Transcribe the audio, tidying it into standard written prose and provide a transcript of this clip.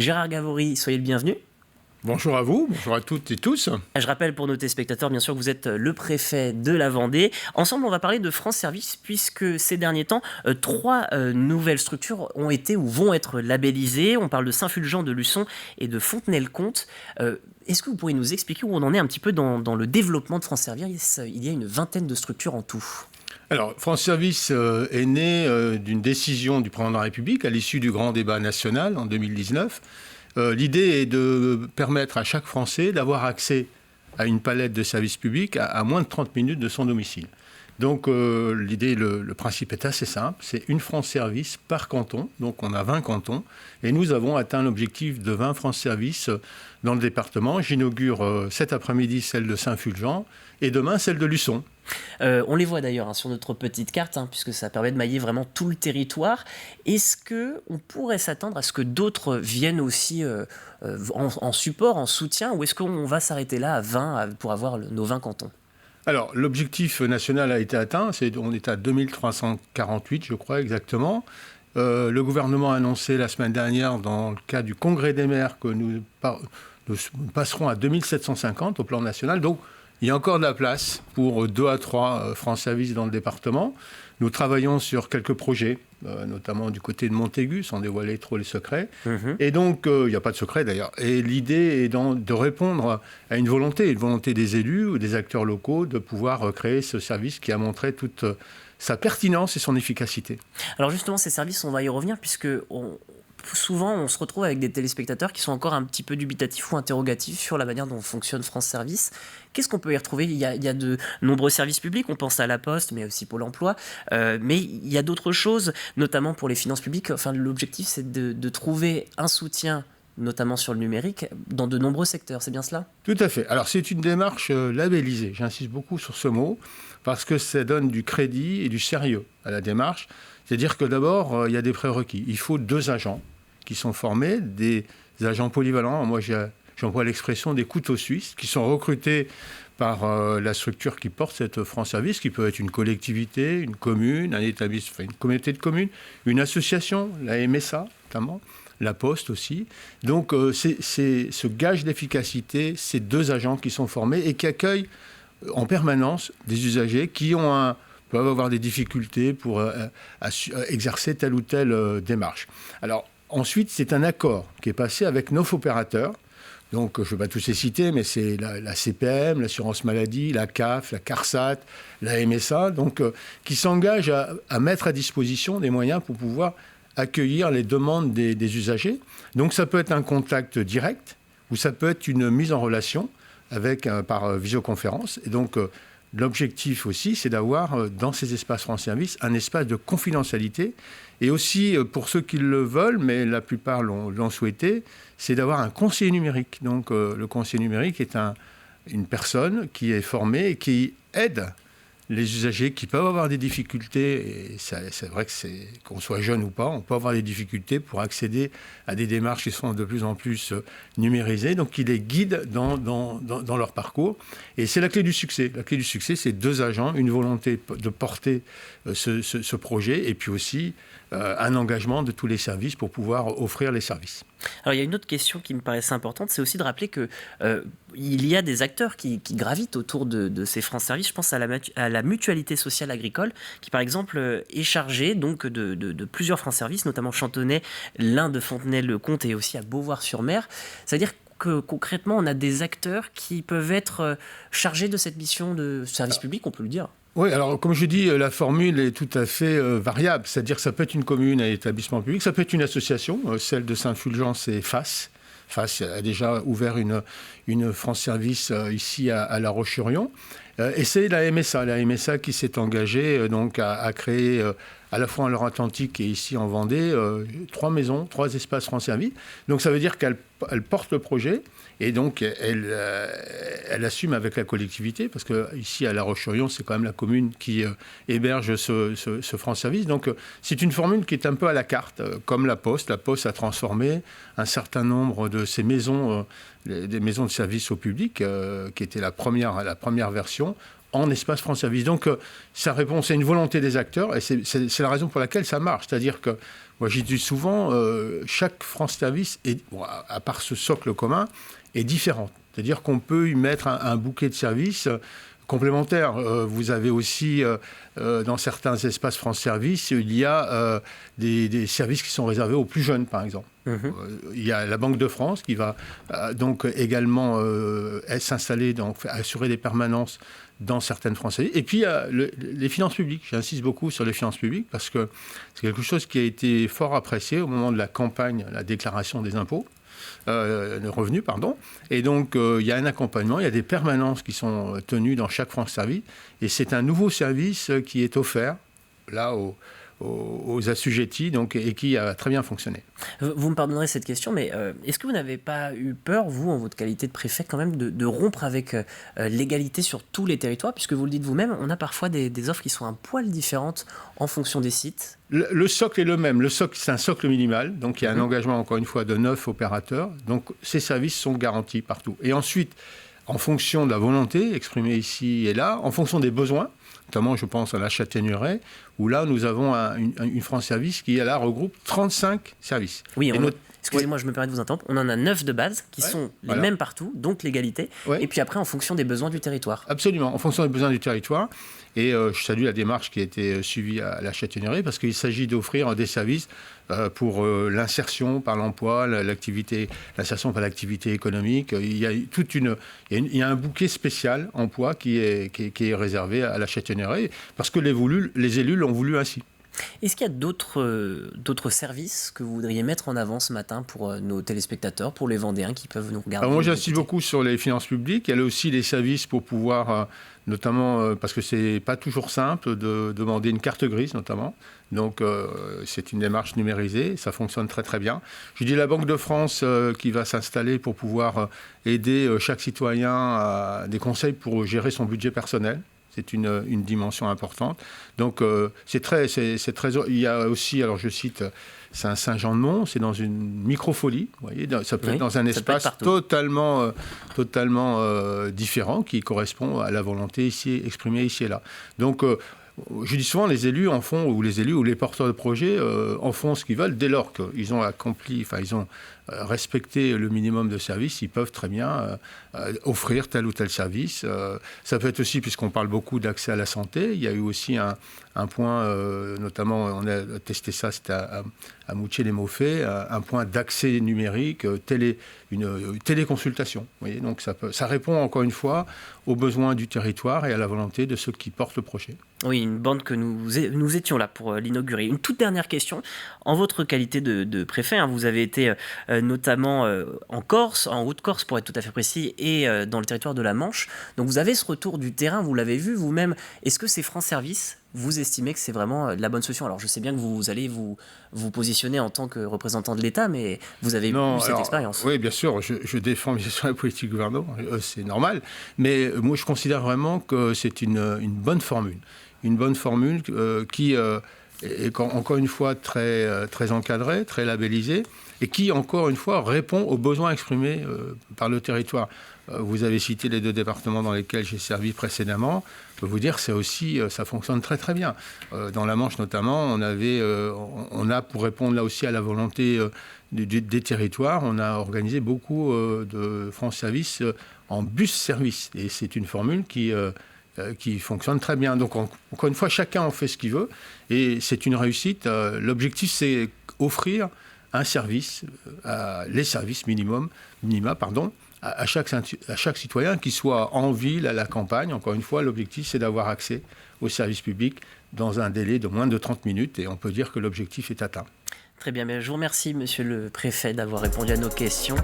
Gérard Gavory, soyez le bienvenu. Bonjour à vous, bonjour à toutes et tous. Je rappelle pour nos téléspectateurs, bien sûr, que vous êtes le préfet de la Vendée. Ensemble, on va parler de France Service, puisque ces derniers temps, 3 nouvelles structures ont été ou vont être labellisées. On parle de Saint-Fulgent, de Luçon et de Fontenay-le-Comte. Est-ce que vous pourriez nous expliquer où on en est un petit peu dans le développement de France Service ? Il y a une vingtaine de structures en tout. Alors, France Service est né d'une décision du président de la République à l'issue du grand débat national en 2019. L'idée est de permettre à chaque Français d'avoir accès à une palette de services publics à moins de 30 minutes de son domicile. Donc l'idée, le principe est assez simple, c'est une France Service par canton, donc on a 20 cantons, et nous avons atteint l'objectif de 20 France Service dans le département. J'inaugure cet après-midi celle de Saint-Fulgent et demain celle de Luçon. On les voit d'ailleurs sur notre petite carte, puisque ça permet de mailler vraiment tout le territoire. Est-ce qu'on pourrait s'attendre à ce que d'autres viennent aussi en support, en soutien, ou est-ce qu'on va s'arrêter là à 20 pour avoir nos 20 cantons ? Alors, l'objectif national a été atteint, on est à 2348, je crois exactement. Le gouvernement a annoncé la semaine dernière, dans le cadre du Congrès des maires, que nous passerons à 2750 au plan national. Donc, il y a encore de la place pour 2 à 3 France Service dans le département. Nous travaillons sur quelques projets, notamment du côté de Montaigu, sans dévoiler trop les secrets. Et donc, il n'y a pas de secret d'ailleurs. Et l'idée est de répondre à une volonté des élus ou des acteurs locaux de pouvoir créer ce service qui a montré toute sa pertinence et son efficacité. Alors justement, ces services, on va y revenir, puisque souvent, on se retrouve avec des téléspectateurs qui sont encore un petit peu dubitatifs ou interrogatifs sur la manière dont fonctionne France Service. Qu'est-ce qu'on peut y retrouver ? Il y a de nombreux services publics, on pense à la Poste, mais aussi Pôle emploi. Mais il y a d'autres choses, notamment pour les finances publiques. Enfin, l'objectif, c'est de trouver un soutien, notamment sur le numérique, dans de nombreux secteurs. C'est bien cela ? Tout à fait. Alors, c'est une démarche labellisée. J'insiste beaucoup sur ce mot, parce que ça donne du crédit et du sérieux à la démarche. C'est-à-dire que d'abord, il y a des prérequis. Il faut 2 agents qui sont formés, des agents polyvalents. Moi, j'emploie l'expression des couteaux suisses, qui sont recrutés par la structure qui porte cette France Service, qui peut être une collectivité, une commune, un établissement, une communauté de communes, une association, la MSA notamment, la Poste aussi. Donc, c'est ce gage d'efficacité, ces 2 agents qui sont formés et qui accueillent en permanence des usagers qui peuvent avoir des difficultés pour exercer telle ou telle démarche. Alors, ensuite, c'est un accord qui est passé avec 9 opérateurs. Donc, je ne vais pas tous les citer, mais c'est la CPM, l'assurance maladie, la CAF, la CARSAT, la MSA, donc, qui s'engagent à mettre à disposition des moyens pour pouvoir accueillir les demandes des usagers. Donc, ça peut être un contact direct ou ça peut être une mise en relation par visioconférence. Et donc, l'objectif aussi, c'est d'avoir dans ces espaces France Service un espace de confidentialité. Et aussi, pour ceux qui le veulent, mais la plupart l'ont souhaité, c'est d'avoir un conseiller numérique. Donc, le conseiller numérique est une personne qui est formée et qui aide les usagers qui peuvent avoir des difficultés, et c'est vrai que qu'on soit jeune ou pas, on peut avoir des difficultés pour accéder à des démarches qui sont de plus en plus numérisées, donc qui les guident dans leur parcours. Et c'est la clé du succès. La clé du succès, c'est 2 agents, une volonté de porter ce projet, et puis aussi un engagement de tous les services pour pouvoir offrir les services. Alors il y a une autre question qui me paraissait importante, c'est aussi de rappeler que il y a des acteurs qui gravitent autour de ces France Service. Je pense à la mutualité sociale agricole, qui par exemple est chargée donc de plusieurs France Service, notamment Chantonnay, l'un de Fontenay-le-Comte et aussi à Beauvoir-sur-Mer. C'est-à-dire que concrètement, on a des acteurs qui peuvent être chargés de cette mission de service public, on peut le dire. Oui, alors comme je dis, la formule est tout à fait variable. C'est-à-dire que ça peut être une commune, un établissement public, ça peut être une association. Celle de Saint-Fulgent, c'est FAS. FAS a déjà ouvert une France Service ici à La Roche-sur-Yon. Et c'est la MSA qui s'est engagée donc à créer à la fois en Loire-Atlantique et ici en Vendée 3 maisons, 3 espaces France Service. Donc ça veut dire qu'elle porte le projet et donc elle assume avec la collectivité, parce qu'ici à La Roche-sur-Yon, c'est quand même la commune qui héberge ce France Service. Donc c'est une formule qui est un peu à la carte, comme la Poste. La Poste a transformé un certain nombre de ces maisons, des maisons de service au public, qui était la première version, en espace France Service. Donc, ça répond, c'est une volonté des acteurs, et c'est la raison pour laquelle ça marche. C'est-à-dire que, moi, j'y dis souvent, chaque France Service, à part ce socle commun, est différente. C'est-à-dire qu'on peut y mettre un bouquet de services complémentaires. Vous avez aussi, dans certains espaces France Service, il y a des services qui sont réservés aux plus jeunes, par exemple. Il y a la Banque de France qui va donc également s'installer, donc assurer des permanences dans certaines France Service. Et puis, il y a les finances publiques. J'insiste beaucoup sur les finances publiques parce que c'est quelque chose qui a été fort apprécié au moment de la campagne, la déclaration des impôts. De revenus, pardon. Et donc, il y a un accompagnement, il y a des permanences qui sont tenues dans chaque France Service. Et c'est un nouveau service qui est offert, là, aux assujettis, donc, et qui a très bien fonctionné. Vous me pardonnerez cette question, mais est-ce que vous n'avez pas eu peur, vous, en votre qualité de préfet, quand même, de rompre avec l'égalité sur tous les territoires? Puisque vous le dites vous-même, on a parfois des offres qui sont un poil différentes en fonction des sites. Le socle est le même. Le socle, c'est un socle minimal. Donc, il y a un engagement, encore une fois, de 9 opérateurs. Donc, ces services sont garantis partout. Et ensuite, en fonction de la volonté exprimée ici et là, en fonction des besoins, notamment, je pense à la Châtaigneraie, où là, nous avons une France Service qui, là, regroupe 35 services. Oui, excusez-moi, je me permets de vous interrompre. On en a 9 de base qui sont les mêmes partout, donc l'égalité. Et puis après, en fonction des besoins du territoire. Absolument, en fonction des besoins du territoire. Et je salue la démarche qui a été suivie à la Châtaigneraie parce qu'il s'agit d'offrir des services pour l'insertion par l'emploi, l'insertion par l'activité économique. Il y a un bouquet spécial emploi qui est réservé à la Châtaigneraie parce que les élus l'ont voulu ainsi. Est-ce qu'il y a d'autres services que vous voudriez mettre en avant ce matin pour nos téléspectateurs, pour les Vendéens qui peuvent nous regarder? Alors moi, j'insiste beaucoup sur les finances publiques. Il y a aussi des services pour pouvoir, notamment parce que c'est pas toujours simple de demander une carte grise, notamment. Donc, c'est une démarche numérisée. Ça fonctionne très, très bien. Je dis la Banque de France qui va s'installer pour pouvoir aider chaque citoyen à des conseils pour gérer son budget personnel. C'est une dimension importante. Donc, c'est très... Il y a aussi, alors je cite, c'est un Saint-Jean-de-Mont, c'est dans une microfolie. Vous voyez, ça peut être dans un espace totalement différent qui correspond à la volonté exprimée ici et là. Donc, je dis souvent, les élus en font, ou les élus ou les porteurs de projets en font ce qu'ils veulent dès lors qu'ils ont accompli, ils ont respecté le minimum de services, ils peuvent très bien offrir tel ou tel service. Ça peut être aussi, puisqu'on parle beaucoup d'accès à la santé, il y a eu aussi un point, notamment on a testé ça, c'était à Moutier-les-Maufaits, un point d'accès numérique, une téléconsultation. Vous voyez, donc ça répond encore une fois aux besoins du territoire et à la volonté de ceux qui portent le projet. Oui, une bande que nous étions là pour l'inaugurer. Une toute dernière question. En votre qualité de préfet, vous avez été notamment en Corse, en Haute-Corse pour être tout à fait précis, et dans le territoire de la Manche. Donc vous avez ce retour du terrain, vous l'avez vu vous-même. Est-ce que ces France Service, vous estimez que c'est vraiment la bonne solution? Alors je sais bien que vous allez vous positionner en tant que représentant de l'État, mais vous avez eu cette expérience. Oui, bien sûr, je défends bien sûr la politique du gouvernement, c'est normal. Mais moi je considère vraiment que c'est une bonne formule. Une bonne formule qui est encore une fois très, très encadrée, très labellisée, et qui, encore une fois, répond aux besoins exprimés par le territoire. Vous avez cité les 2 départements dans lesquels j'ai servi précédemment. Je peux vous dire que ça fonctionne très très bien. Dans la Manche notamment, on a, pour répondre là aussi à la volonté des territoires, on a organisé beaucoup de France Service en bus-service. Et c'est une formule qui fonctionne très bien. Donc, encore une fois, chacun en fait ce qu'il veut. Et c'est une réussite. L'objectif, c'est offrir un service, les services minima, à chaque citoyen, qu'il soit en ville, à la campagne. Encore une fois, l'objectif, c'est d'avoir accès aux services publics dans un délai de moins de 30 minutes. Et on peut dire que l'objectif est atteint. Très bien. Je vous remercie, monsieur le préfet, d'avoir répondu à nos questions.